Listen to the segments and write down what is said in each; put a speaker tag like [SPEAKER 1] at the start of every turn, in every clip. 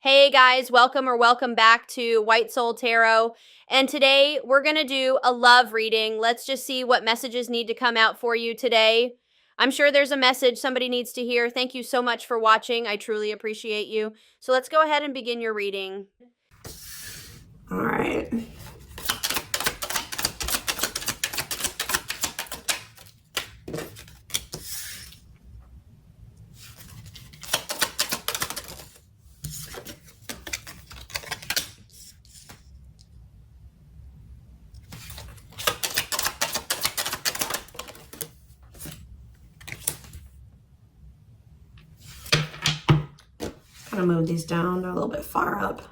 [SPEAKER 1] Hey guys, welcome back to White Soul Tarot. And today we're going to do a love reading. Let's just see what messages need to come out for you today. I'm sure there's a message somebody needs to hear. Thank you so much for watching. I truly appreciate you. So let's go ahead and begin your reading.
[SPEAKER 2] All right. Kind of move these down. They're a little bit far up.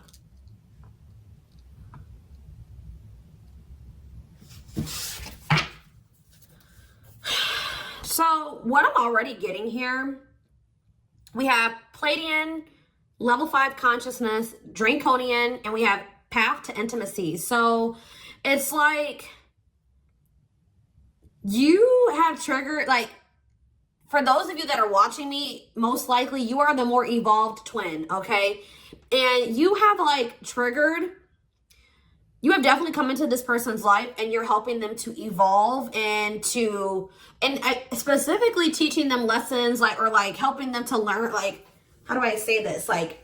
[SPEAKER 2] So what I'm already getting here, we have Pleiadian, level 5 consciousness, Draconian, and we have path to intimacy. So it's like you have triggered, like, for those of you that are watching me, most likely you are the more evolved twin, okay? And you have like triggered, you have definitely come into this person's life and you're helping them to evolve and specifically teaching them lessons, like, or like helping them to learn, like, how do I say this? Like,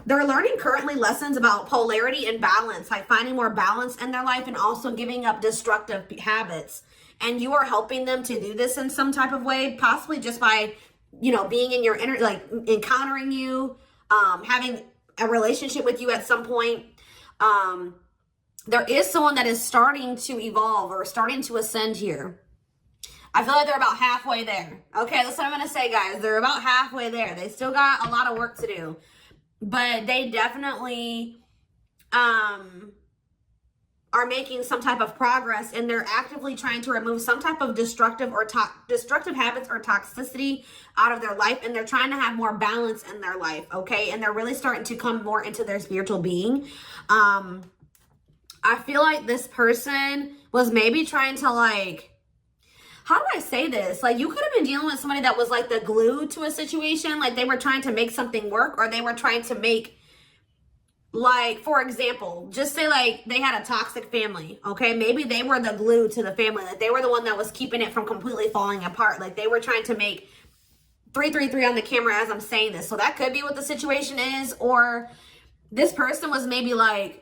[SPEAKER 2] they're learning currently lessons about polarity and balance, like finding more balance in their life and also giving up destructive habits. And you are helping them to do this in some type of way, possibly just by, you know, being in your inner, like encountering you, having a relationship with you at some point. There is someone that is starting to evolve or starting to ascend here. I feel like they're about halfway there. Okay, that's what I'm going to say, guys. They're about halfway there. They still got a lot of work to do. But they definitely are making some type of progress, and they're actively trying to remove some type of destructive habits or toxicity out of their life, and they're trying to have more balance in their life, okay? And they're really starting to come more into their spiritual being. I feel like this person was maybe trying to, like, how do I say this? Like, you could have been dealing with somebody that was like the glue to a situation. Like, they were trying to make something work, or they were trying to make, like, for example, just say like they had a toxic family, okay? Maybe they were the glue to the family. Like, they were the one that was keeping it from completely falling apart. Like, they were trying to make 333 on the camera as I'm saying this. So that could be what the situation is. Or this person was maybe like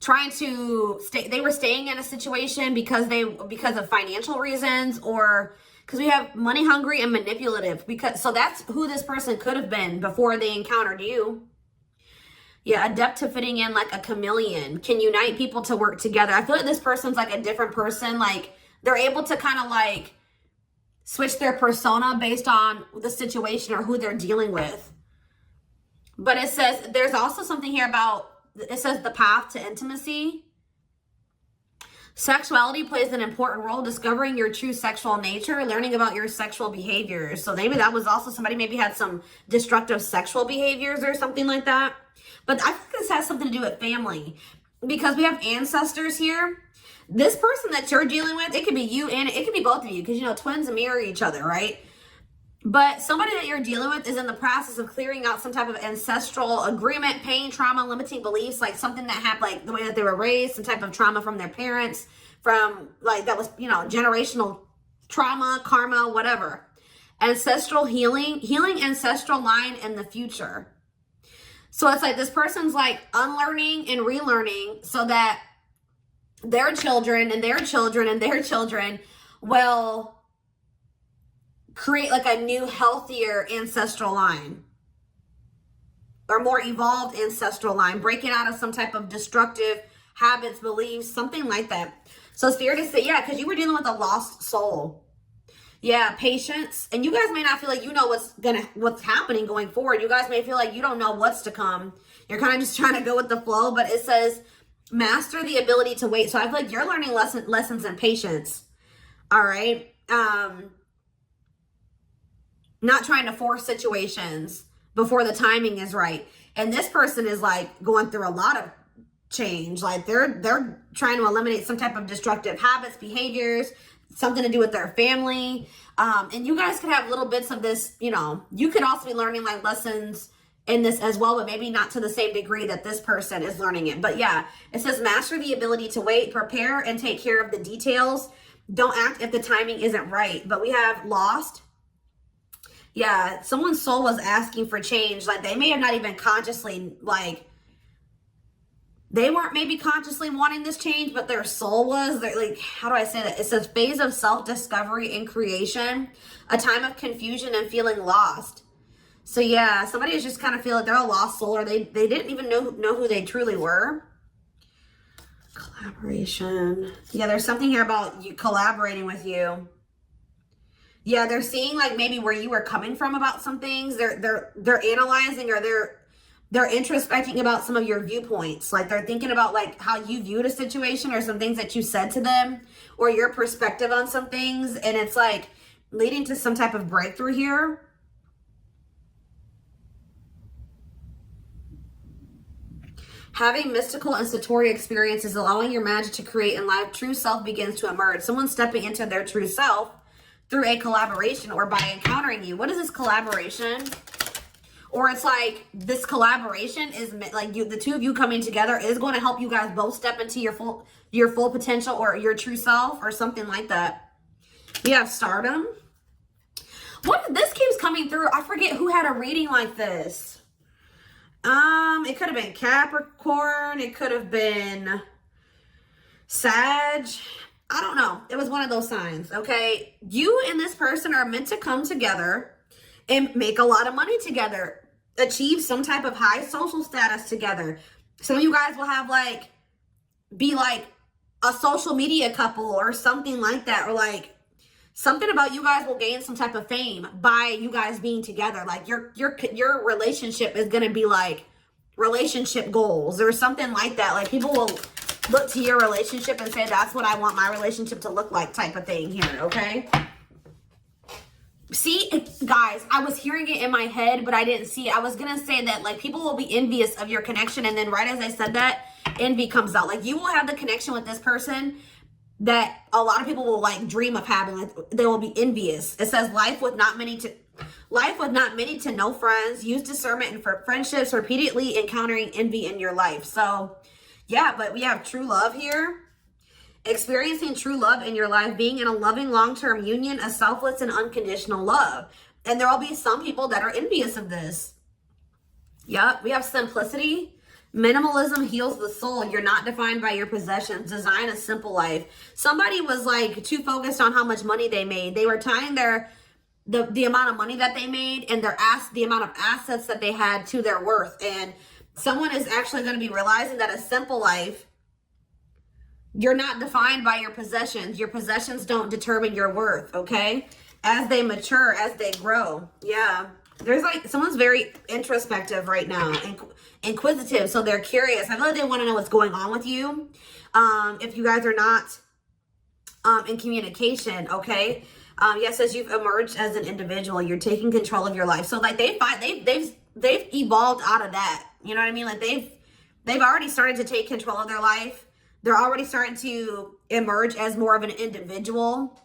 [SPEAKER 2] trying to stay, they were staying in a situation because of financial reasons, or because we have money hungry and manipulative, so that's who this person could have been before they encountered you. Yeah, adept to fitting in like a chameleon, can unite people to work together. I feel like this person's like a different person. Like, they're able to kind of like switch their persona based on the situation or who they're dealing with. But it says, there's also something here about, it says the path to intimacy. Sexuality plays an important role, discovering your true sexual nature, learning about your sexual behaviors. So maybe that was also somebody maybe had some destructive sexual behaviors or something like that. But I think this has something to do with family, because we have ancestors here. This person that you're dealing with, it could be you and it could be both of you, because, you know, twins mirror each other, right? But somebody that you're dealing with is in the process of clearing out some type of ancestral agreement, pain, trauma, limiting beliefs, like something that happened, like the way that they were raised, some type of trauma from their parents, from like that was, you know, generational trauma, karma, whatever. Ancestral healing ancestral line in the future. So it's like this person's like unlearning and relearning so that their children and their children and their children will create like a new, healthier ancestral line, or more evolved ancestral line, breaking out of some type of destructive habits, beliefs, something like that. So it's fair to say, yeah, because you were dealing with a lost soul. Yeah, patience. And you guys may not feel like you know what's happening going forward. You guys may feel like you don't know what's to come. You're kind of just trying to go with the flow, but it says master the ability to wait. So I feel like you're learning lessons in patience. All right. Not trying to force situations before the timing is right. And this person is like going through a lot of change. Like they're trying to eliminate some type of destructive habits, behaviors, something to do with their family. And you guys could have little bits of this, you know, you could also be learning like lessons in this as well, but maybe not to the same degree that this person is learning it. But yeah, it says master the ability to wait, prepare, and take care of the details. Don't act if the timing isn't right. But we have lost. Yeah, someone's soul was asking for change. Like they may have not even consciously, like, they weren't maybe consciously wanting this change, but their soul was. They're like, how do I say that? It says phase of self-discovery and creation, a time of confusion and feeling lost. So yeah, somebody is just kind of feel like they're a lost soul, or they didn't even know who they truly were. Collaboration. Yeah, there's something here about you collaborating with you. Yeah, they're seeing like maybe where you were coming from about some things. They're analyzing, or they're introspecting about some of your viewpoints. Like they're thinking about like how you viewed a situation or some things that you said to them, or your perspective on some things, and it's like leading to some type of breakthrough here. Having mystical and satori experiences, allowing your magic to create in life, true self begins to emerge. Someone stepping into their true self through a collaboration or by encountering you. What is this collaboration? Or it's like this collaboration is like the two of you coming together is going to help you guys both step into your full potential or your true self or something like that. We have stardom. This keeps coming through. I forget who had a reading like this. It could have been Capricorn. It could have been Sag. I don't know. It was one of those signs, okay? You and this person are meant to come together and make a lot of money together, achieve some type of high social status together. Some of you guys will have like, be like a social media couple or something like that, or like something about you guys will gain some type of fame by you guys being together. Like your relationship is going to be like relationship goals or something like that. Like people will look to your relationship and say, that's what I want my relationship to look like type of thing here, okay? See, guys, I was hearing it in my head, but I didn't see it. I was going to say that like people will be envious of your connection. And then right as I said that, envy comes out. Like you will have the connection with this person that a lot of people will like dream of having. Like they will be envious. It says life with not many to no friends. Use discernment and for friendships, repeatedly encountering envy in your life. So yeah, but we have true love here. Experiencing true love in your life, being in a loving long-term union, a selfless and unconditional love. And there will be some people that are envious of this. Yep, we have simplicity. Minimalism heals the soul. You're not defined by your possessions. Design a simple life. Somebody was like too focused on how much money they made. They were tying the amount of money that they made and the amount of assets that they had to their worth. And someone is actually going to be realizing that a simple life, you're not defined by your possessions. Your possessions don't determine your worth, okay? As they mature, as they grow. Yeah. There's like, someone's very introspective right now, inquisitive, so they're curious. I feel like they want to know what's going on with you. If you guys are not in communication, okay? Yes, as you've emerged as an individual, you're taking control of your life. So like they've evolved out of that. You know what I mean? Like they've already started to take control of their life. They're already starting to emerge as more of an individual,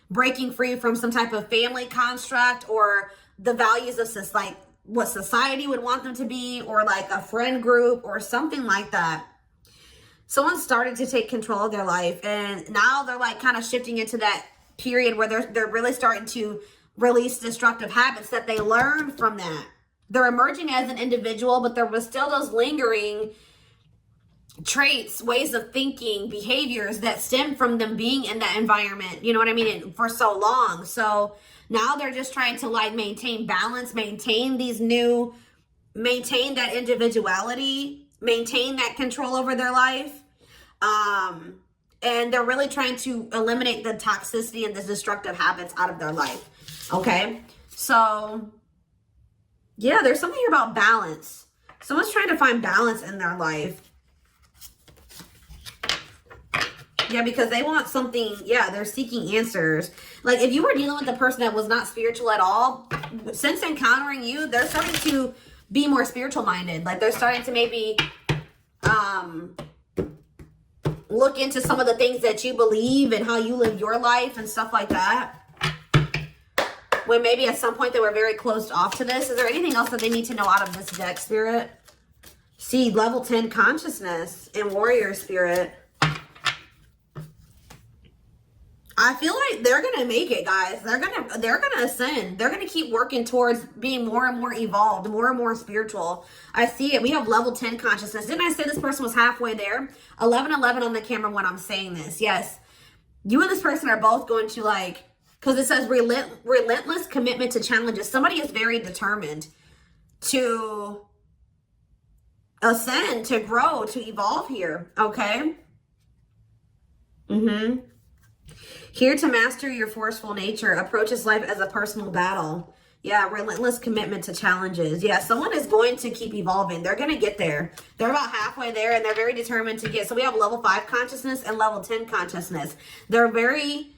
[SPEAKER 2] breaking free from some type of family construct or the values of like what society would want them to be, or like a friend group or something like that. Someone started to take control of their life, and now they're like kind of shifting into that period where they're really starting to release destructive habits that they learned from that. They're emerging as an individual, but there was still those lingering traits, ways of thinking, behaviors that stem from them being in that environment, you know what I mean, for so long. So now they're just trying to like maintain balance, maintain that individuality, maintain that control over their life. And they're really trying to eliminate the toxicity and the destructive habits out of their life. Okay. So yeah, there's something here about balance. Someone's trying to find balance in their life. Yeah, because they want something. Yeah, they're seeking answers. Like if you were dealing with a person that was not spiritual at all, since encountering you, they're starting to be more spiritual minded. Like they're starting to maybe look into some of the things that you believe and how you live your life and stuff like that. when maybe at some point they were very closed off to this. Is there anything else that they need to know out of this deck, Spirit? See, level 10 consciousness and warrior spirit. I feel like they're gonna make it, guys. They're gonna ascend. They're gonna keep working towards being more and more evolved, more and more spiritual. I see it. We have level 10 consciousness. Didn't I say this person was halfway there? 1111 on the camera when I'm saying this. Yes. You and this person are both going to, like, because it says relentless commitment to challenges. Somebody is very determined to ascend, to grow, to evolve here. Okay. Here to master your forceful nature. Approaches life as a personal battle. Yeah, relentless commitment to challenges. Yeah, someone is going to keep evolving. They're going to get there. They're about halfway there, and they're very determined to get. So we have level 5 consciousness and level 10 consciousness. They're very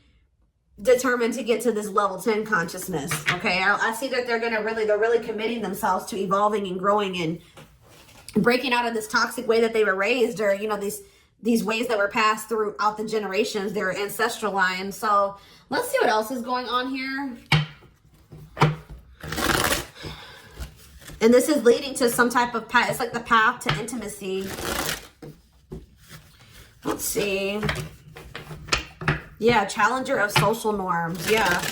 [SPEAKER 2] determined to get to this level 10 consciousness. Okay, I see that they're really committing themselves to evolving and growing and breaking out of this toxic way that they were raised, or, you know, these ways that were passed throughout the generations, their ancestral line. So let's see what else is going on here. And this is leading to some type of path. It's like the path to intimacy. Let's see. Yeah, challenger of social norms. Yeah.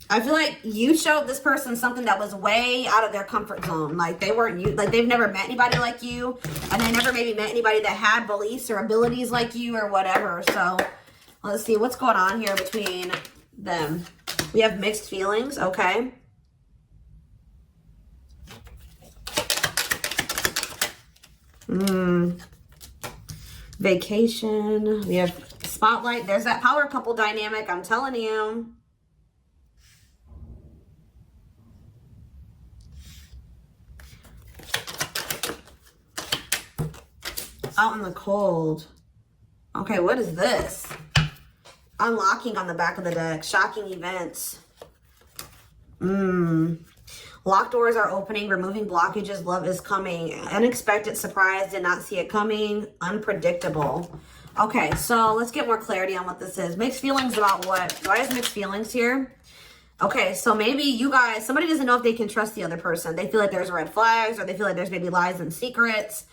[SPEAKER 2] I feel like you showed this person something that was way out of their comfort zone. Like they weren't you, like they've never met anybody like you, and they never maybe met anybody that had beliefs or abilities like you or whatever. So let's see what's going on here between them. We have mixed feelings. Okay. Vacation. We have spotlight. There's that power couple dynamic. I'm telling you. Out in the cold. Okay, what is this? Unlocking on the back of the deck. Shocking events. Locked doors are opening. Removing blockages. Love is coming. Unexpected surprise. Did not see it coming. Unpredictable. Okay, so let's get more clarity on what this is. Mixed feelings about what? Why is mixed feelings here? Okay, so maybe you guys, somebody doesn't know if they can trust the other person. They feel like there's red flags, or they feel like there's maybe lies and secrets.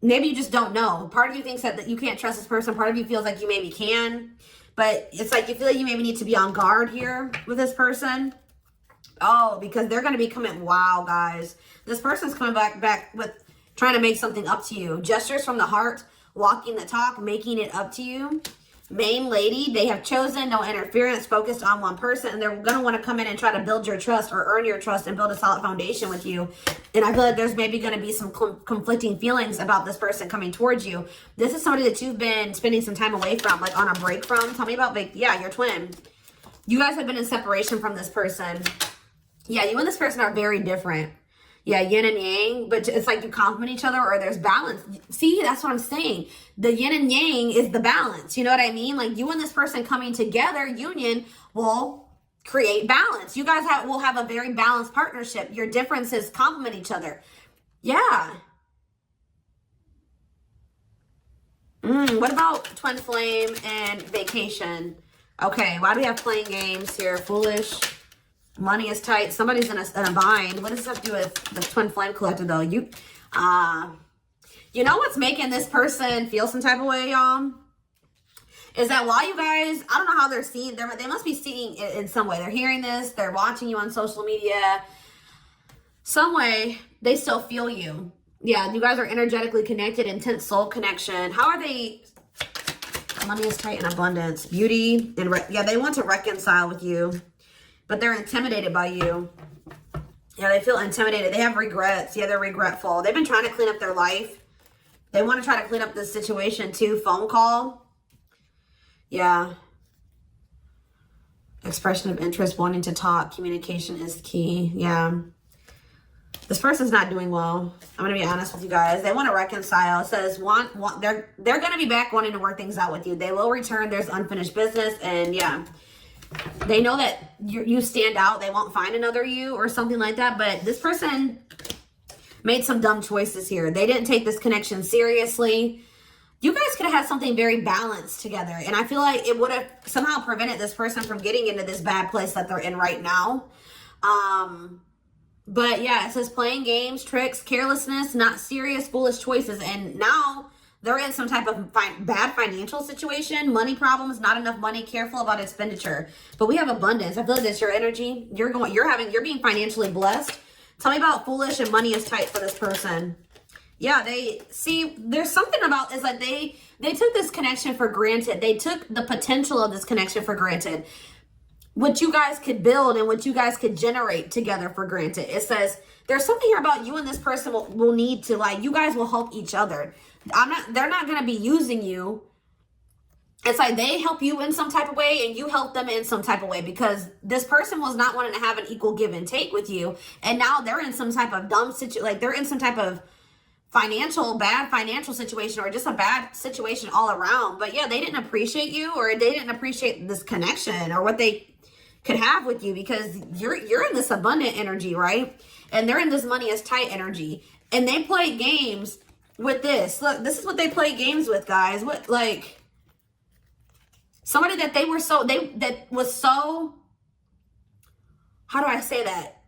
[SPEAKER 2] Maybe you just don't know. Part of you thinks that you can't trust this person. Part of you feels like you maybe can. But it's like you feel like you maybe need to be on guard here with this person. Oh, because they're going to be coming. Wow, guys. This person's coming back with trying to make something up to you. Gestures from the heart. Walking the talk. Making it up to you. Main lady. They have chosen no interference. Focused on one person. And they're going to want to come in and try to build your trust or earn your trust and build a solid foundation with you. And I feel like there's maybe going to be some conflicting feelings about this person coming towards you. This is somebody that you've been spending some time away from, like on a break from. Tell me about, yeah, your twin. You guys have been in separation from this person. Yeah, you and this person are very different. Yeah, yin and yang, but it's like you complement each other, or there's balance. See, that's what I'm saying. The yin and yang is the balance. You know what I mean? Like you and this person coming together, union, will create balance. You guys will have a very balanced partnership. Your differences complement each other. Yeah. What about twin flame and vacation? Okay, why do we have playing games here? Foolish. Money is tight. Somebody's in a bind. What does this have to do with the twin flame collector, though? You know what's making this person feel some type of way, y'all? Is that while you guys, I don't know how they're seeing, they must be seeing it in some way. They're hearing this, they're watching you on social media. Some way, they still feel you. Yeah, you guys are energetically connected, intense soul connection. How are they? Money is tight and abundance. Beauty, and yeah, they want to reconcile with you, but they're intimidated by you. Yeah, they feel intimidated. They have regrets. Yeah, they're regretful. They've been trying to clean up their life. They want to try to clean up this situation too. Phone call. Yeah. Expression of interest, wanting to talk. Communication is key. Yeah. This person's not doing well. I'm going to be honest with you guys. They want to reconcile. It says they're going to be back wanting to work things out with you. They will return. There's unfinished business. And yeah, they know that you stand out. They won't find another you or something like that. But this person made some dumb choices here. They didn't take this connection seriously. you guys could have had something very balanced together. And I feel like it would have somehow prevented this person from getting into this bad place that they're in right now. But yeah, it says playing games, tricks, carelessness, not serious, foolish choices. And now they're in some type of bad financial situation, money problems, not enough money, careful about expenditure. But we have abundance. I feel like that's your energy. You're being financially blessed. Tell me about foolish and money is tight for this person. Yeah, there's something about, it's like they took this connection for granted. They took the potential of this connection for granted. What you guys could build and what you guys could generate together for granted. It says there's something here about you and this person will need to, like, you guys will help each other. They're not going to be using you. It's like they help you in some type of way and you help them in some type of way, because this person was not wanting to have an equal give and take with you. And now they're in some type of dumb situation, like they're in some type of bad financial situation, or just a bad situation all around. But yeah, they didn't appreciate you, or they didn't appreciate this connection or what they could have with you, because you're in this abundant energy, right? And they're in this money is tight energy, and they play games with this. Look, this is what they play games with, guys. What, like, somebody that was so, how do I say that?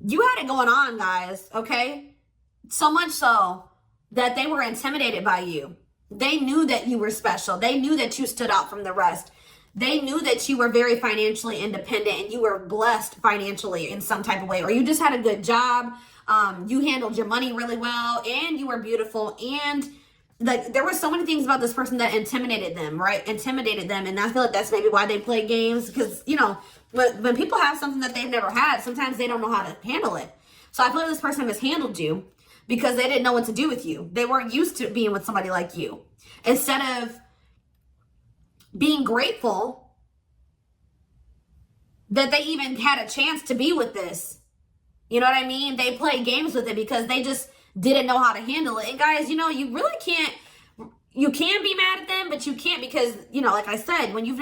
[SPEAKER 2] You had it going on, guys, okay? So much so that they were intimidated by you. They knew that you were special. They knew that you stood out from the rest. They knew that you were very financially independent and you were blessed financially in some type of way, or you just had a good job. You handled your money really well, and you were beautiful. And like, there were so many things about this person that intimidated them, right? Intimidated them. And I feel like that's maybe why they play games, because, you know, when people have something that they've never had, sometimes they don't know how to handle it. So I feel like this person mishandled you because they didn't know what to do with you. They weren't used to being with somebody like you. Instead of being grateful that they even had a chance to be with this, you know what I mean? They play games with it because they just didn't know how to handle it. And guys, you know, you really can't, you can be mad at them, but you can't, because, you know, like I said, when you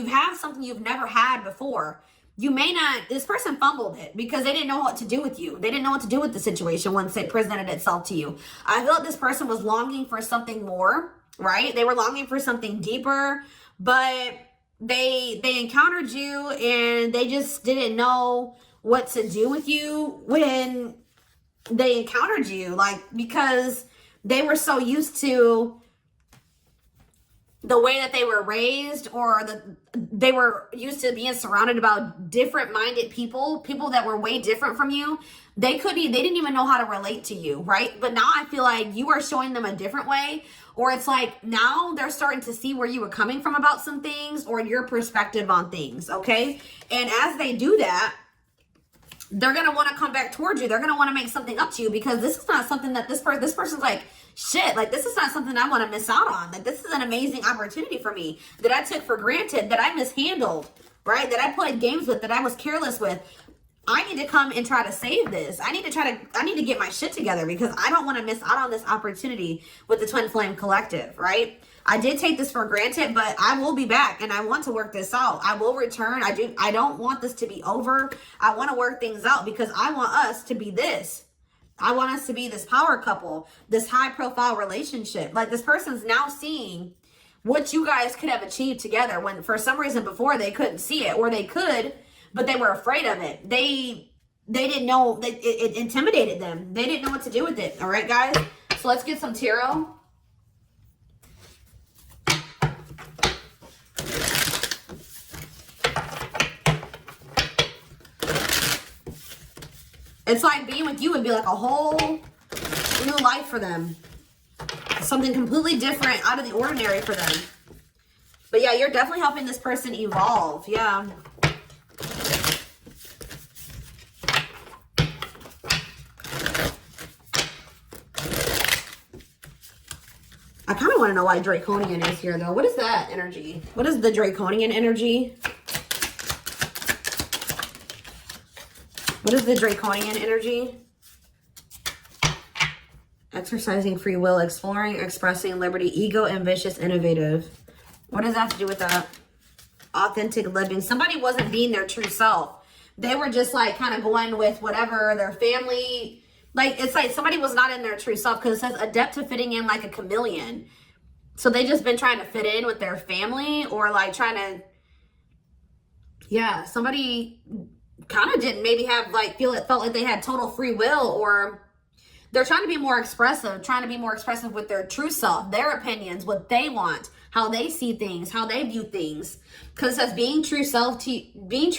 [SPEAKER 2] have something you've never had before, you may not, this person fumbled it because they didn't know what to do with you. They didn't know what to do with the situation once it presented itself to you. I feel like this person was longing for something more, right? They were longing for something deeper, but they encountered you and they just didn't know what to do with you when they encountered you, like, because they were so used to the way that they were raised, or they were used to being surrounded about different minded people that were way different from you. They didn't even know how to relate to you, right? But now I feel like you are showing them a different way, or it's like now they're starting to see where you were coming from about some things, or your perspective on things, okay? And as they do that, they're going to want to come back towards you. They're going to want to make something up to you, because this is not something that this person's like, shit, like, this is not something I want to miss out on. Like, this is an amazing opportunity for me that I took for granted, that I mishandled, right? That I played games with, that I was careless with. I need to come and try to save this. I need to get my shit together, because I don't want to miss out on this opportunity with the Twin Flame Collective, right? I did take this for granted, but I will be back and I want to work this out. I will return. I don't want this to be over. I want to work things out, because I want us to be this. I want us to be this power couple, this high profile relationship. Like, this person's now seeing what you guys could have achieved together, when for some reason before they couldn't see it, or they could, but they were afraid of it. They didn't know, it intimidated them. They didn't know what to do with it. All right, guys. So let's get some tarot. It's like being with you would be like a whole new life for them. Something completely different, out of the ordinary for them. But yeah, you're definitely helping this person evolve. Yeah. I kind of want to know why Draconian is here, though. What is that energy? What is the Draconian energy? What is the Draconian energy? Exercising free will, exploring, expressing liberty, ego, ambitious, innovative. What does that have to do with that? Authentic living. Somebody wasn't being their true self. They were just like kind of going with whatever their family, like, it's like somebody was not in their true self, because it says adept to fitting in like a chameleon. So they just been trying to fit in with their family, or like trying to, yeah, somebody kind of didn't maybe have like felt like they had total free will, or they're trying to be more expressive with their true self, their opinions, what they want, how they see things, how they view things. Because it says being true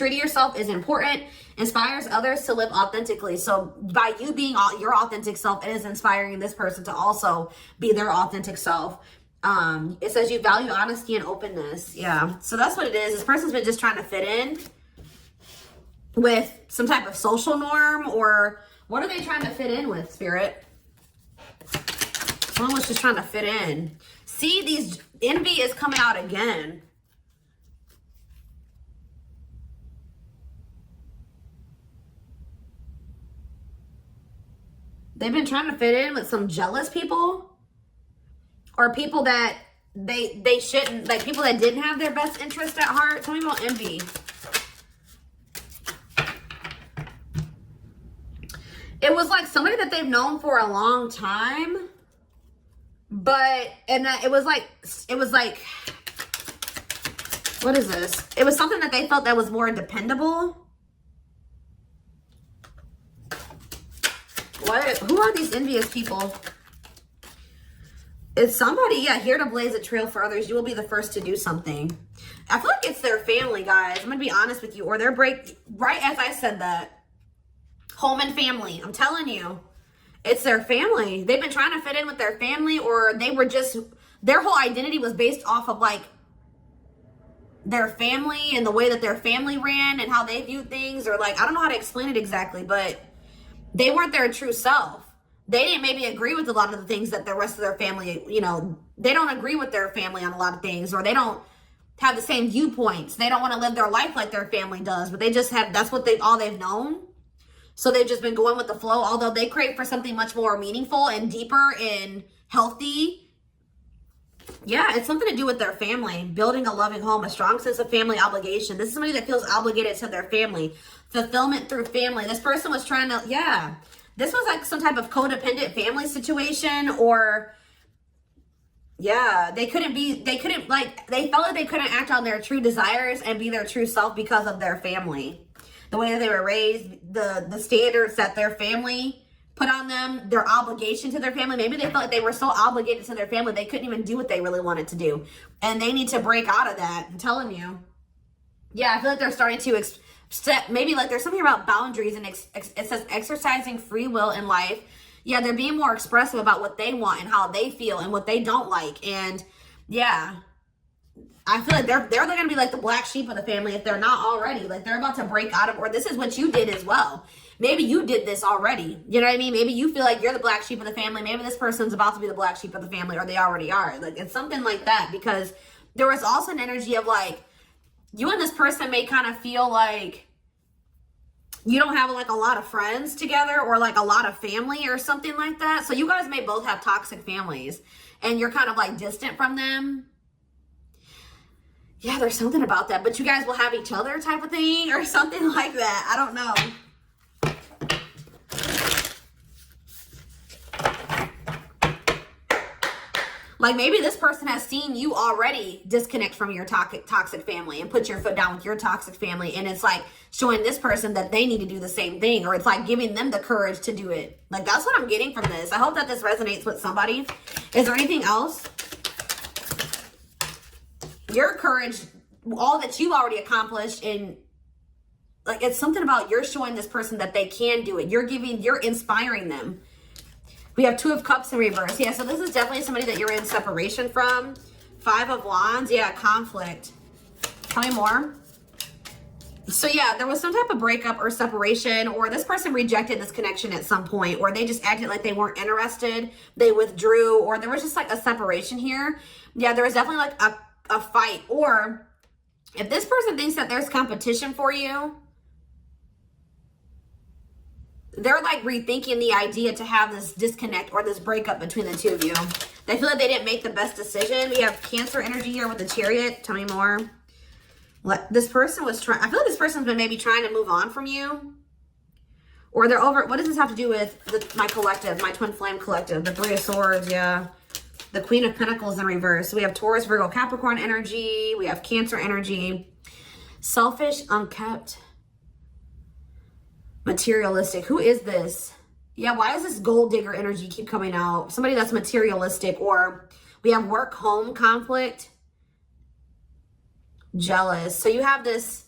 [SPEAKER 2] to yourself is important, inspires others to live authentically. So by you being your authentic self, it is inspiring this person to also be their authentic self. It says you value honesty and openness. Yeah. So that's what it is. This person's been just trying to fit in with some type of social norm, or what are they trying to fit in with, Spirit? Someone was just trying to fit in. See, these envy is coming out again. They've been trying to fit in with some jealous people, or people that they shouldn't, like people that didn't have their best interest at heart. Tell me about envy. It was like somebody that they've known for a long time, but, and that it was like, what is this? It was something that they felt that was more dependable. What? Who are these envious people? It's somebody, yeah, here to blaze a trail for others. You will be the first to do something. I feel like it's their family, guys. I'm going to be honest with you. Or their right as I said that. Home and family. I'm telling you. It's their family. They've been trying to fit in with their family, or they were just, their whole identity was based off of like their family and the way that their family ran and how they viewed things, or like, I don't know how to explain it exactly, but they weren't their true self. They didn't maybe agree with a lot of the things that the rest of their family, you know, they don't agree with their family on a lot of things, or they don't have the same viewpoints. They don't want to live their life like their family does, but they just have, that's what all they've known. So they've just been going with the flow, although they crave for something much more meaningful and deeper and healthy. Yeah, it's something to do with their family, building a loving home, a strong sense of family obligation. This is somebody that feels obligated to their family, fulfillment through family. This person was trying to, yeah, this was like some type of codependent family situation, or yeah, they felt like they couldn't act on their true desires and be their true self because of their family. The way that they were raised, the standards that their family put on them, their obligation to their family. Maybe they felt like they were so obligated to their family, they couldn't even do what they really wanted to do. And they need to break out of that. I'm telling you. Yeah, I feel like they're starting to maybe like there's something about boundaries, and it says exercising free will in life. Yeah, they're being more expressive about what they want and how they feel and what they don't like. And yeah, I feel like they're going to be like the black sheep of the family if they're not already. Like they're about to break out of, or this is what you did as well. Maybe you did this already. You know what I mean? Maybe you feel like you're the black sheep of the family. Maybe this person's about to be the black sheep of the family, or they already are. Like it's something like that, because there was also an energy of like, you and this person may kind of feel like you don't have like a lot of friends together, or like a lot of family or something like that. So you guys may both have toxic families and you're kind of like distant from them. Yeah, there's something about that, but you guys will have each other type of thing or something like that. I don't know. Like maybe this person has seen you already disconnect from your toxic family and put your foot down with your toxic family. And it's like showing this person that they need to do the same thing, or it's like giving them the courage to do it. Like that's what I'm getting from this. I hope that this resonates with somebody. Is there anything else? Your courage, all that you've already accomplished, and like it's something about you're showing this person that they can do it. You're inspiring them. We have 2 of Cups in reverse. Yeah, so this is definitely somebody that you're in separation from. 5 of Wands. Yeah, conflict. Tell me more. So yeah, there was some type of breakup or separation, or this person rejected this connection at some point, or they just acted like they weren't interested. They withdrew, or there was just like a separation here. Yeah, there was definitely like a fight. Or if this person thinks that there's competition for you, they're like rethinking the idea to have this disconnect or this breakup between the 2 of you. They feel like they didn't make the best decision. We have Cancer energy here with the Chariot. Tell me more. This person was trying, I feel like this person's been maybe trying to move on from you, or they're over. What does this have to do with my collective, my twin flame collective? The 3 of Swords. Yeah. The Queen of Pentacles in reverse. So we have Taurus, Virgo, Capricorn energy. We have Cancer energy. Selfish, unkept, materialistic. Who is this? Yeah, why does this gold digger energy keep coming out? Somebody that's materialistic. Or we have work, home conflict, jealous. So you have this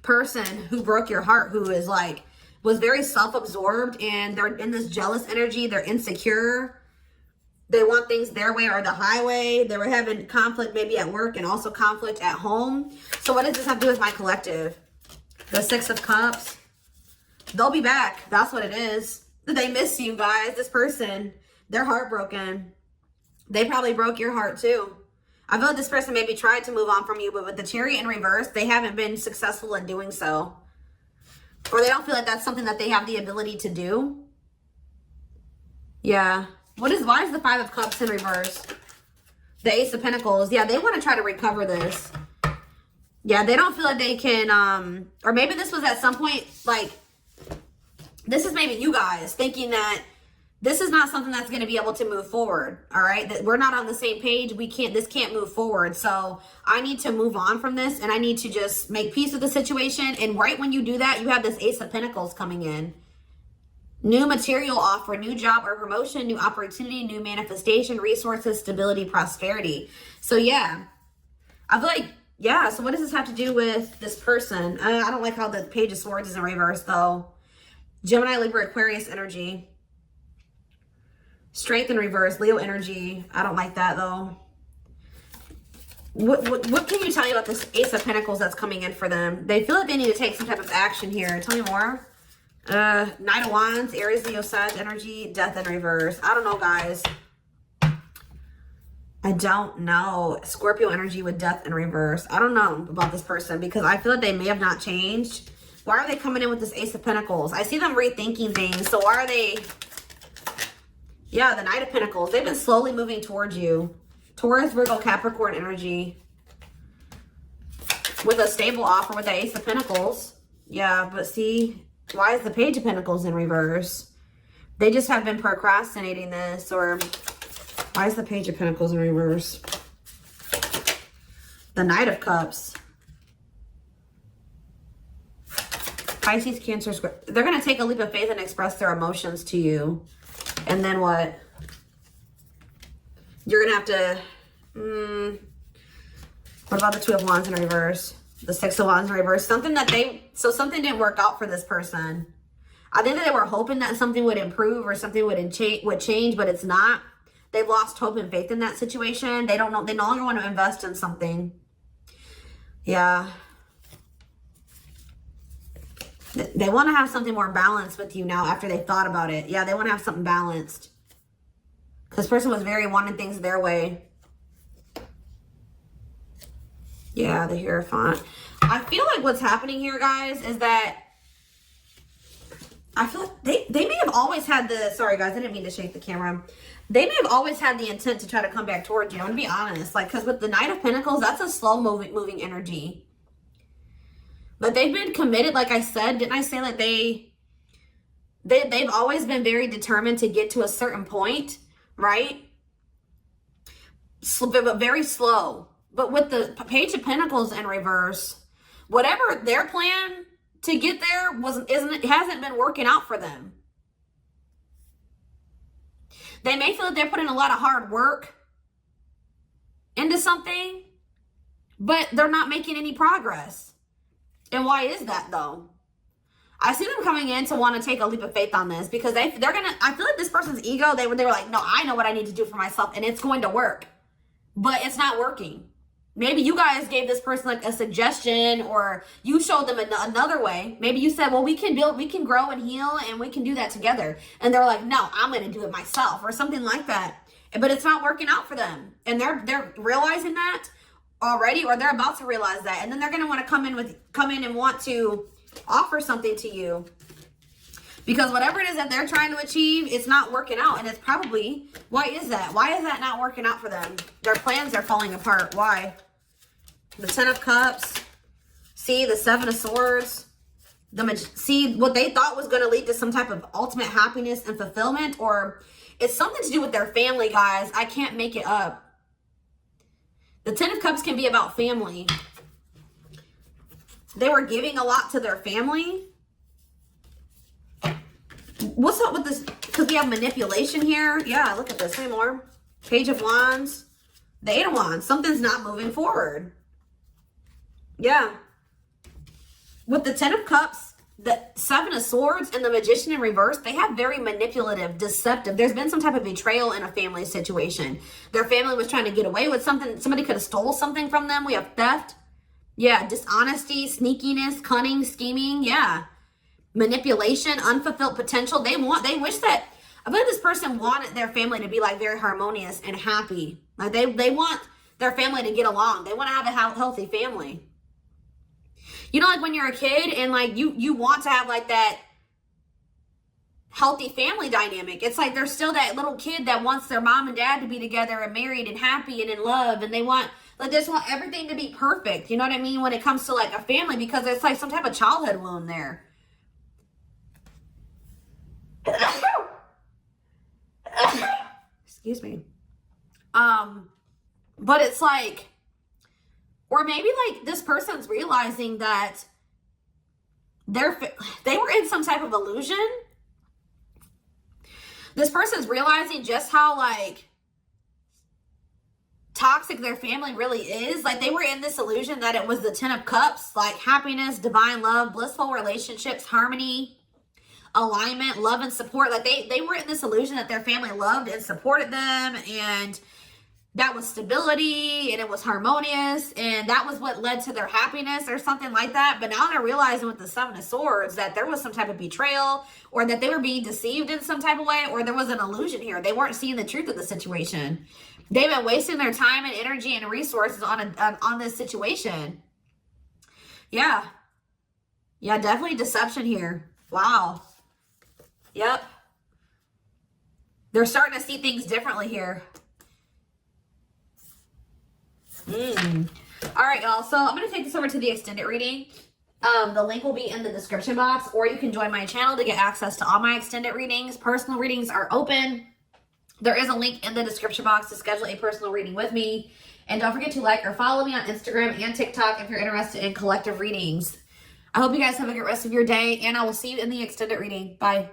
[SPEAKER 2] person who broke your heart, who is like, was very self-absorbed, and they're in this jealous energy. They're insecure. They want things their way or the highway. They were having conflict maybe at work and also conflict at home. So what does this have to do with my collective? The Six of Cups. They'll be back. That's what it is. They miss you guys. This person, they're heartbroken. They probably broke your heart too. I feel like this person maybe tried to move on from you, but with the Chariot in reverse, they haven't been successful in doing so. Or they don't feel like that's something that they have the ability to do. Yeah. Why is the Five of Cups in reverse? The Ace of Pentacles. Yeah, they want to try to recover this. Yeah, they don't feel like they can, or maybe this was at some point, like, this is maybe you guys thinking that this is not something that's going to be able to move forward. All right. That we're not on the same page. This can't move forward. So I need to move on from this, and I need to just make peace with the situation. And right when you do that, you have this Ace of Pentacles coming in. New material offer, new job or promotion, new opportunity, new manifestation, resources, stability, prosperity. So yeah, I feel like, yeah. So what does this have to do with this person? I don't like how the Page of Swords is in reverse though. Gemini, Libra, Aquarius energy. Strength in reverse, Leo energy. I don't like that though. What can you tell me about this Ace of Pentacles that's coming in for them? They feel like they need to take some type of action here. Tell me more. Knight of Wands, Aries, Leo, Sag energy, Death in reverse. I don't know, guys. I don't know. Scorpio energy with Death in reverse. I don't know about this person because I feel like they may have not changed. Why are they coming in with this Ace of Pentacles? I see them rethinking things. So why are they... Yeah, the Knight of Pentacles. They've been slowly moving towards you. Taurus, Virgo, Capricorn energy. With a stable offer with the Ace of Pentacles. Yeah, but see, why is the Page of Pentacles in reverse? They just have been procrastinating this. Or why is the Page of Pentacles in reverse? The Knight of Cups. Pisces, Cancer, they're going to take a leap of faith and express their emotions to you. And then what? You're going to have to... what about the Two of Wands in reverse? The Six of Wands in reverse? Something didn't work out for this person. I think that they were hoping that something would improve or something would change, but it's not. They've lost hope and faith in that situation. They don't know. They no longer want to invest in something. Yeah. They want to have something more balanced with you now after they thought about it. Yeah, they want to have something balanced. This person was very wanting things their way. Yeah, the Hierophant. I feel like what's happening here, guys, is that I feel like they may have always had the... Sorry, guys, I didn't mean to shake the camera. They may have always had the intent to try to come back towards you. I'm going to be honest. Like, because with the Knight of Pentacles, that's a slow moving energy. But they've been committed, like I said. Didn't I say like they've always been very determined to get to a certain point, right? But very slow. But with the Page of Pentacles in reverse, whatever their plan to get there hasn't been working out for them. They may feel that they're putting a lot of hard work into something, but they're not making any progress. And why is that though? I see them coming in to want to take a leap of faith on this because I feel like this person's ego, they were like, no, I know what I need to do for myself and it's going to work, but it's not working. Maybe you guys gave this person like a suggestion, or you showed them another way. Maybe you said, well, we can grow and heal and we can do that together. And they're like, no, I'm going to do it myself, or something like that. But it's not working out for them. And they're realizing that already, or they're about to realize that. And then they're going to want to come in and want to offer something to you. Because whatever it is that they're trying to achieve, it's not working out. And it's probably, why is that? Why is that not working out for them? Their plans are falling apart. Why? The Ten of Cups. See, the Seven of Swords. see what they thought was going to lead to some type of ultimate happiness and fulfillment, or it's something to do with their family, guys. I can't make it up. The Ten of Cups can be about family. They were giving a lot to their family. What's up with this? Because we have manipulation here. Yeah, look at this. Hey, more. Page of Wands. The Eight of Wands. Something's not moving forward. Yeah. With the Ten of Cups, the Seven of Swords, and the Magician in reverse, they have very manipulative, deceptive. There's been some type of betrayal in a family situation. Their family was trying to get away with something. Somebody could have stole something from them. We have theft. Yeah, dishonesty, sneakiness, cunning, scheming. Yeah. Manipulation, unfulfilled potential. They wish that, I bet this person wanted their family to be like very harmonious and happy. Like they want their family to get along. They want to have a healthy family. You know, like when you're a kid and like you want to have like that healthy family dynamic. It's like there's still that little kid that wants their mom and dad to be together and married and happy and in love, and they just want everything to be perfect. You know what I mean? When it comes to like a family, because it's like some type of childhood wound there. Excuse me. But it's like, or maybe like this person's realizing that they were in some type of illusion. This person's realizing just how like toxic their family really is. Like they were in this illusion that it was the Ten of Cups, like happiness, divine love, blissful relationships, harmony, alignment, love, and support. Like they were in this illusion that their family loved and supported them, and that was stability, and it was harmonious, and that was what led to their happiness or something like that. But now they're realizing with the Seven of Swords that there was some type of betrayal, or that they were being deceived in some type of way, or there was an illusion here. They weren't seeing the truth of the situation. They've been wasting their time and energy and resources on this situation. Yeah. Yeah, definitely deception here. Wow. Yep. They're starting to see things differently here. All right, y'all. So I'm going to take this over to the extended reading. The link will be in the description box, or you can join my channel to get access to all my extended readings. Personal readings are open. There is a link in the description box to schedule a personal reading with me. And don't forget to like or follow me on Instagram and TikTok if you're interested in collective readings. I hope you guys have a good rest of your day, and I will see you in the extended reading. Bye.